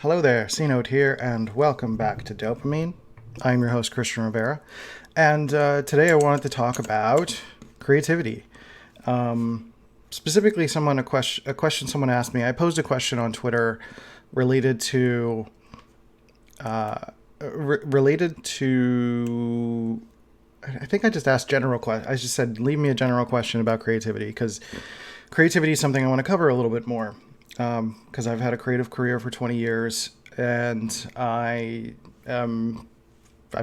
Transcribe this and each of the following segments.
Hello there, C.Note here, and welcome back to DOPEamine. I'm your host, Christian Rivera, and today I wanted to talk about creativity. Specifically, a question someone asked me. I posed a question on Twitter related to related to. I think I just asked general question. I just said, leave me a general question about creativity, because creativity is something I want to cover a little bit more. Because I've had a creative career for 20 years, and I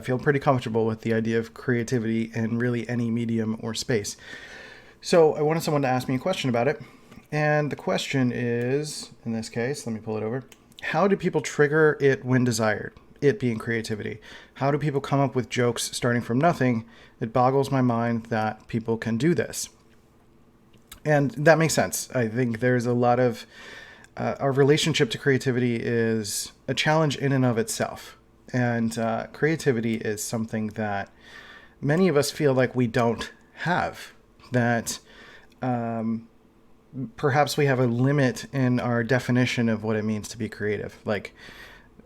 feel pretty comfortable with the idea of creativity in really any medium or space. So I wanted someone to ask me a question about it, and the question is, in this case, let me pull it over. How do people trigger it when desired? It being creativity. How do people come up with jokes starting from nothing? It boggles my mind that people can do this. And that makes sense. I think there's a lot of our relationship to creativity is a challenge in and of itself. And creativity is something that many of us feel like we don't have. That perhaps we have a limit in our definition of what it means to be creative. Like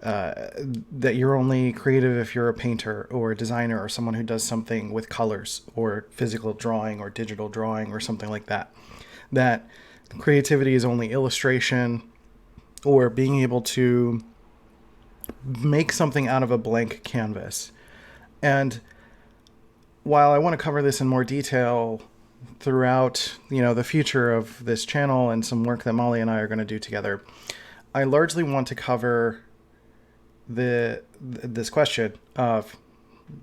that you're only creative if you're a painter or a designer or someone who does something with colors or physical drawing or digital drawing or something like that. That creativity is only illustration or being able to make something out of a blank canvas. And while I want to cover this in more detail throughout, the future of this channel and some work that Molly and I are going to do together, I largely want to cover this question of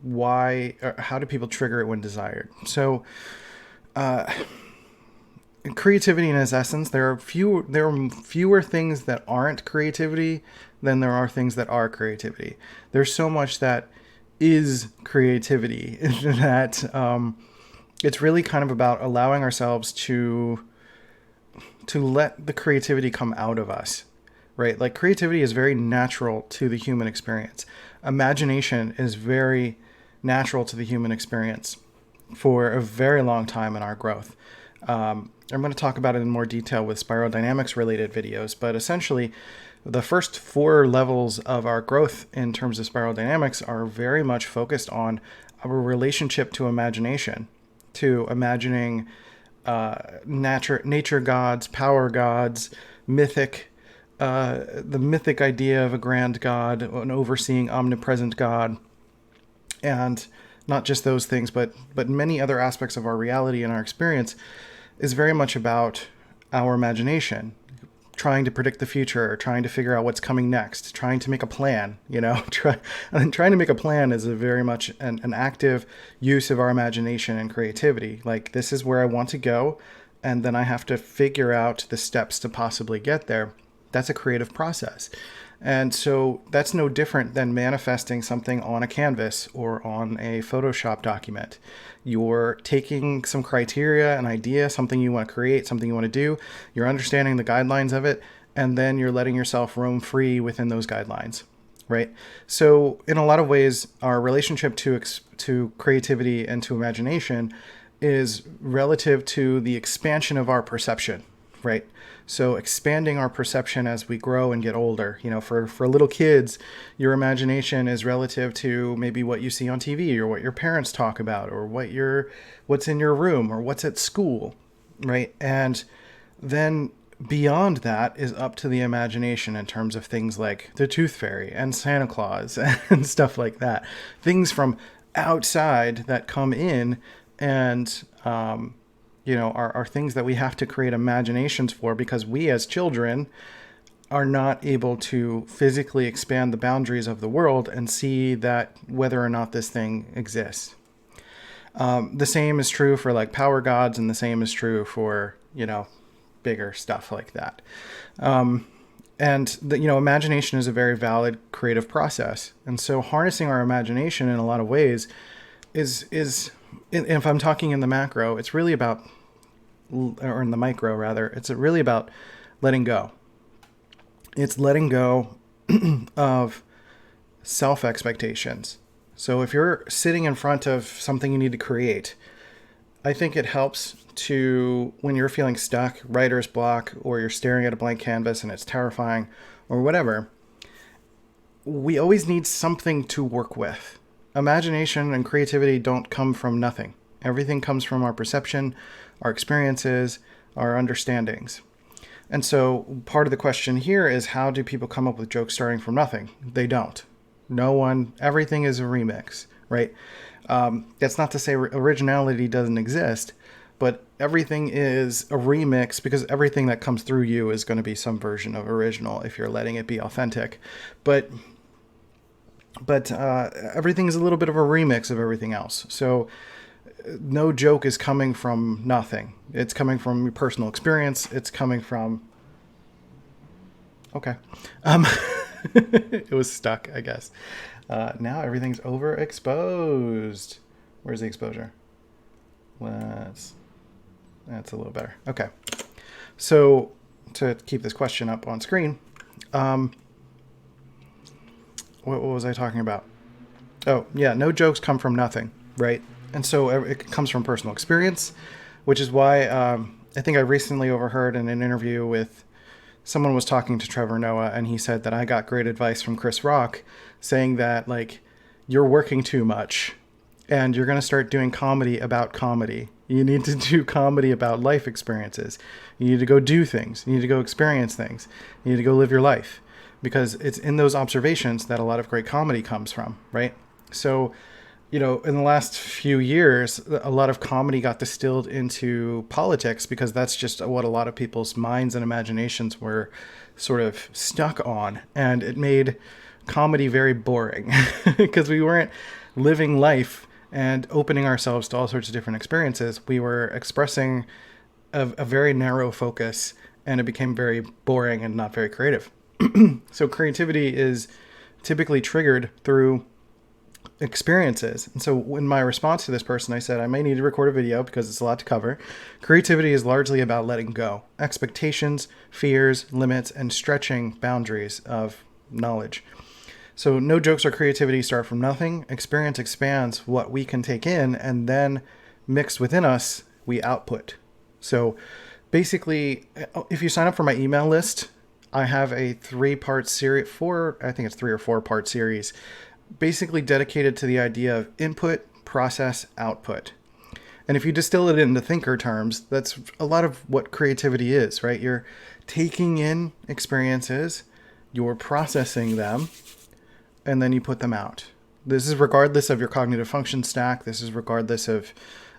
why, or how do people trigger it when desired? So, creativity in its essence, there are fewer things that aren't creativity than there are things that are creativity. There's so much that is creativity that it's really kind of about allowing ourselves to let the creativity come out of us, right? Like, creativity is very natural to the human experience. Imagination is very natural to the human experience for a very long time in our growth. I'm going to talk about it in more detail with spiral dynamics related videos, but essentially the first 4 levels of our growth in terms of spiral dynamics are very much focused on our relationship to imagination, to imagining nature gods, power gods, the mythic idea of a grand god, an overseeing omnipresent god, and not just those things, but many other aspects of our reality and our experience is very much about our imagination, trying to predict the future, trying to figure out what's coming next, trying to make a plan, trying to make a plan is a very much an active use of our imagination and creativity. Like, this is where I want to go, and then I have to figure out the steps to possibly get there. That's a creative process. And so that's no different than manifesting something on a canvas or on a Photoshop document. You're taking some criteria, an idea, something you want to create, something you want to do. You're understanding the guidelines of it, and then you're letting yourself roam free within those guidelines, right? So in a lot of ways, our relationship to creativity and to imagination is relative to the expansion of our perception, right? So expanding our perception as we grow and get older. For little kids, your imagination is relative to maybe what you see on TV or what your parents talk about or what's in your room or what's at school, right? And then beyond that is up to the imagination in terms of things like the Tooth Fairy and Santa Claus and stuff like that. Things from outside that come in and are things that we have to create imaginations for, because we as children are not able to physically expand the boundaries of the world and see that whether or not this thing exists. The same is true for like power gods, and the same is true for, bigger stuff like that. Imagination is a very valid creative process. And so harnessing our imagination in a lot of ways is if I'm talking in the macro, it's really about, or in the micro rather, it's really about letting go. It's letting go of self-expectations. So if you're sitting in front of something you need to create, I think it helps to, when you're feeling stuck, writer's block, or you're staring at a blank canvas and it's terrifying or whatever, we always need something to work with. Imagination and creativity don't come from nothing. Everything comes from our perception, our experiences, our understandings. And so part of the question here is, how do people come up with jokes starting from nothing? They don't. No one, everything is a remix, right? That's not to say originality doesn't exist, but everything is a remix because everything that comes through you is going to be some version of original if you're letting it be authentic. But everything is a little bit of a remix of everything else. So no joke is coming from nothing. It's coming from your personal experience. It's coming from... Okay. It was stuck, I guess. Now everything's overexposed. Where's the exposure? That's a little better. Okay. So to keep this question up on screen, what was I talking about? Oh, yeah, no jokes come from nothing, right? And so it comes from personal experience, which is why I think I recently overheard in an interview with someone was talking to Trevor Noah, and he said that I got great advice from Chris Rock saying that, like, you're working too much and you're going to start doing comedy about comedy. You need to do comedy about life experiences. You need to go do things. You need to go experience things. You need to go live your life, because it's in those observations that a lot of great comedy comes from, right? So, you know, in the last few years, a lot of comedy got distilled into politics because that's just what a lot of people's minds and imaginations were sort of stuck on. And it made comedy very boring because we weren't living life and opening ourselves to all sorts of different experiences. We were expressing a very narrow focus, and it became very boring and not very creative. So creativity is typically triggered through experiences. And so in my response to this person, I said, I may need to record a video because it's a lot to cover. Creativity is largely about letting go. Expectations, fears, limits, and stretching boundaries of knowledge. So no jokes or creativity start from nothing. Experience expands what we can take in, and then mixed within us, we output. So basically, if you sign up for my email list, I have a 3-part series, I think it's 3 or 4-part series, basically dedicated to the idea of input, process, output. And if you distill it into thinker terms, that's a lot of what creativity is, right? You're taking in experiences, you're processing them, and then you put them out. This is regardless of your cognitive function stack. This is regardless of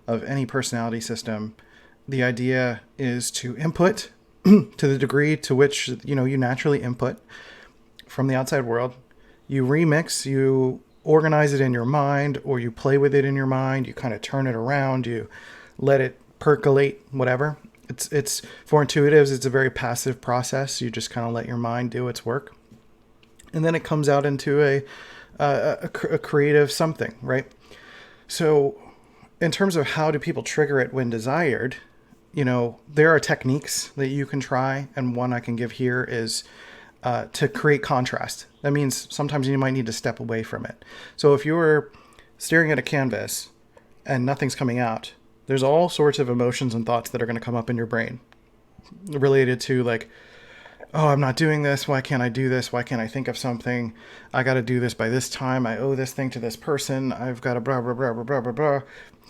any personality system. The idea is to input to the degree to which, you know, you naturally input from the outside world. You remix, you organize it in your mind, or you play with it in your mind. You kind of turn it around. You let it percolate, whatever. It's for intuitives, it's a very passive process. You just kind of let your mind do its work. And then it comes out into a creative something, right? So in terms of how do people trigger it when desired, you know, there are techniques that you can try. And one I can give here is to create contrast. That means sometimes you might need to step away from it. So if you're staring at a canvas and nothing's coming out, there's all sorts of emotions and thoughts that are going to come up in your brain related to, like, oh, I'm not doing this. Why can't I do this? Why can't I think of something? I got to do this by this time. I owe this thing to this person. I've got to blah, blah, blah, blah, blah, blah, blah.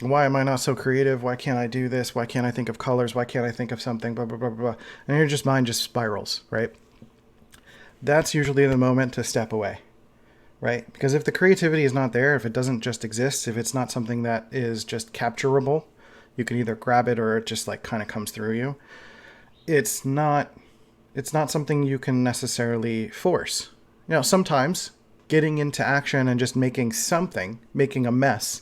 Why am I not so creative? Why can't I do this? Why can't I think of colors? Why can't I think of something? Blah, blah, blah, blah. And your mind just spirals, right? That's usually the moment to step away, right? Because if the creativity is not there, if it doesn't just exist, if it's not something that is just capturable, you can either grab it or it just like kind of comes through you. It's not something you can necessarily force. You know, sometimes getting into action and just making a mess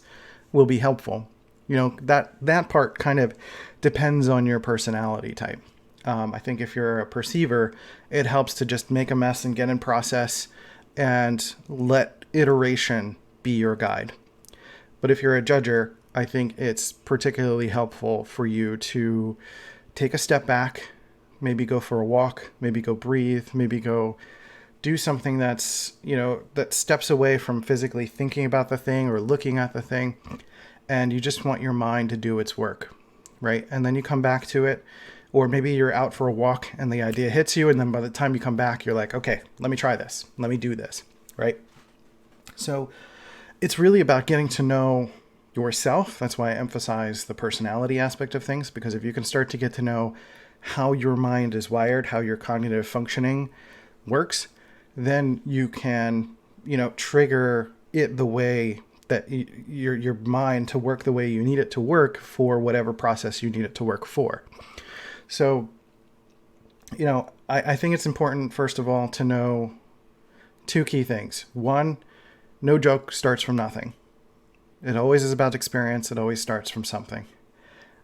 will be helpful. You know, that part kind of depends on your personality type. I think if you're a perceiver, it helps to just make a mess and get in process and let iteration be your guide. But if you're a judger, I think it's particularly helpful for you to take a step back, maybe go for a walk, maybe go breathe, maybe go do something that's, you know, that steps away from physically thinking about the thing or looking at the thing. And you just want your mind to do its work, right? And then you come back to it. Or maybe you're out for a walk and the idea hits you. And then by the time you come back, you're like, okay, let me try this. Let me do this. right? So it's really about getting to know yourself. That's why I emphasize the personality aspect of things, because if you can start to get to know how your mind is wired, how your cognitive functioning works, then you can, trigger it the way that your mind to work the way you need it to work for whatever process you need it to work for. So, I think it's important, first of all, to know two key things. One, no joke starts from nothing. It always is about experience. It always starts from something.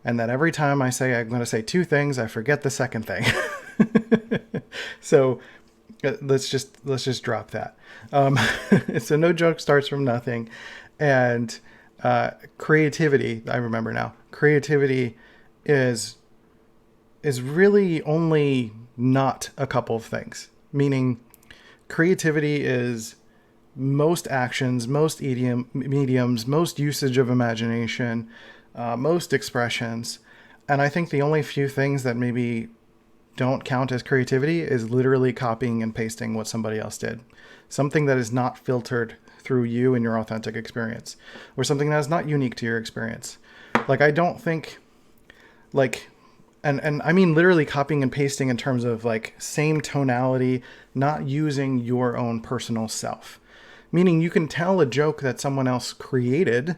And that every time I say I'm going to say two things, I forget the second thing. So let's just drop that. So no joke starts from nothing. And creativity, I remember now, creativity is really only not a couple of things. Meaning creativity is most actions, most mediums, most usage of imagination, most expressions. And I think the only few things that maybe don't count as creativity is literally copying and pasting what somebody else did. Something that is not filtered through you and your authentic experience, or something that is not unique to your experience. Like, I don't think, like, and I mean literally copying and pasting in terms of like same tonality, not using your own personal self. Meaning you can tell a joke that someone else created,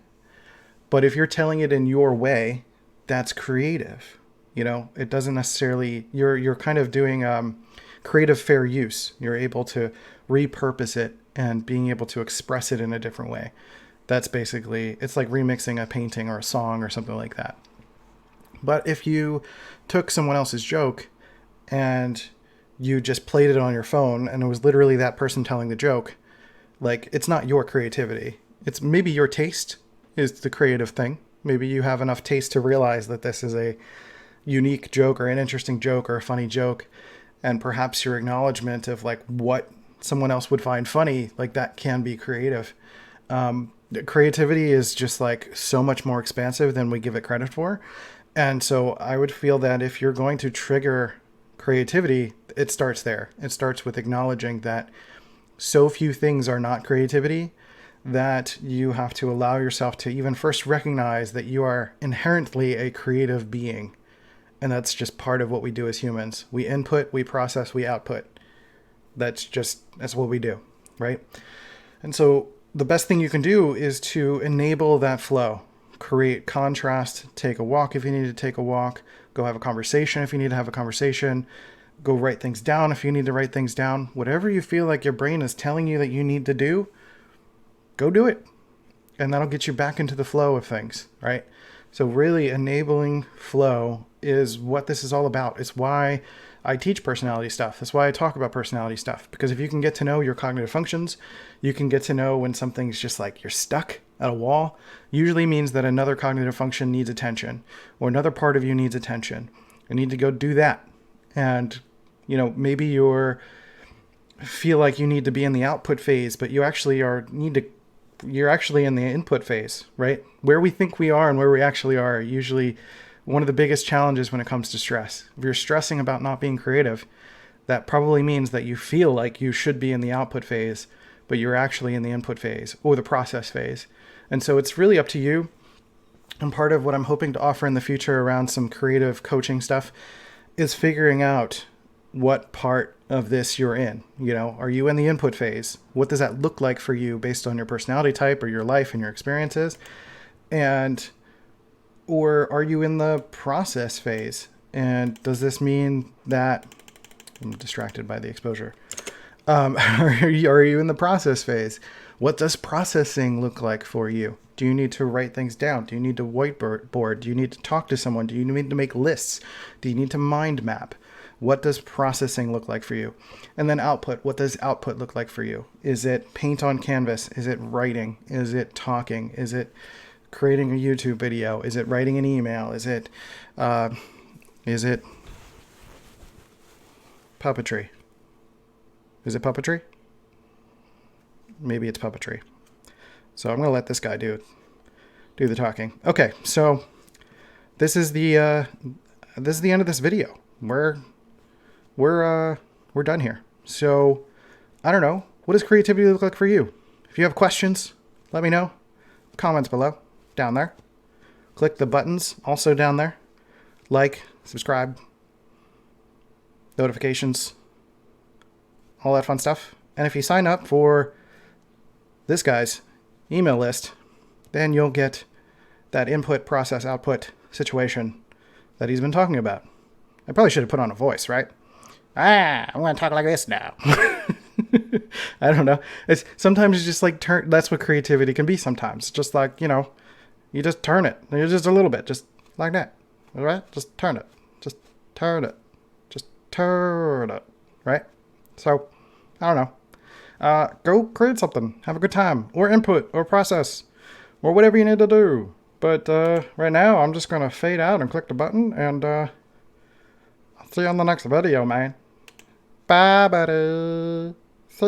but if you're telling it in your way, that's creative. It doesn't necessarily, you're kind of doing creative fair use. You're able to repurpose it and being able to express it in a different way. That's basically, it's like remixing a painting or a song or something like that. But if you took someone else's joke and you just played it on your phone and it was literally that person telling the joke, like, it's not your creativity. It's maybe your taste is the creative thing. Maybe you have enough taste to realize that this is a unique joke or an interesting joke or a funny joke. And perhaps your acknowledgement of like what someone else would find funny, like that can be creative. Creativity is just like so much more expansive than we give it credit for. And so I would feel that if you're going to trigger creativity, it starts there. It starts with acknowledging that so few things are not creativity, that you have to allow yourself to even first recognize that you are inherently a creative being. And that's just part of what we do as humans. We input, we process, we output. That's what we do, right? And so the best thing you can do is to enable that flow. Create contrast, take a walk if you need to take a walk, go have a conversation if you need to have a conversation, go write things down if you need to write things down. Whatever you feel like your brain is telling you that you need to do, go do it. And that'll get you back into the flow of things, right? So really enabling flow is what this is all about. It's why I teach personality stuff. That's why I talk about personality stuff. Because if you can get to know your cognitive functions, you can get to know when something's just like you're stuck at a wall, usually means that another cognitive function needs attention, or another part of you needs attention. You need to go do that. And, maybe you're feel like you need to be in the output phase, but you actually you're actually in the input phase, right? Where we think we are and where we actually are usually one of the biggest challenges when it comes to stress. If you're stressing about not being creative, that probably means that you feel like you should be in the output phase, but you're actually in the input phase or the process phase. And so it's really up to you. And part of what I'm hoping to offer in the future around some creative coaching stuff is figuring out what part of this you're in. Are you in the input phase? What does that look like for you based on your personality type or your life and your experiences? Or are you in the process phase? And does this mean that I'm distracted by the exposure? Are you in the process phase? What does processing look like for you? Do you need to write things down? Do you need to whiteboard? Do you need to talk to someone? Do you need to make lists? Do you need to mind map? What does processing look like for you? And then output. What does output look like for you? Is it paint on canvas? Is it writing? Is it talking? Is it creating a YouTube video? Is it writing an email? Is it puppetry? Is it puppetry? Maybe it's puppetry. So I'm going to let this guy do the talking. Okay, so this is the end of this video. We're done here. So I don't know. what does creativity look like for you? If you have questions, let me know. Comments below, down there. Click the buttons also down there. Like, subscribe, notifications, all that fun stuff. And if you sign up for this guy's email list, then you'll get that input, process, output situation that he's been talking about. I probably should have put on a voice, right? I'm going to talk like this now. I don't know. Sometimes it's just like that's what creativity can be sometimes. Just like, you just turn it. You just a little bit, just like that. All right? Just turn it. Just turn it. Just turn it. Right? So, I don't know. Go create something. Have a good time. Or input. Or process. Or whatever you need to do. But right now, I'm just going to fade out and click the button. And I'll see you on the next video, man. Bye, buddy. See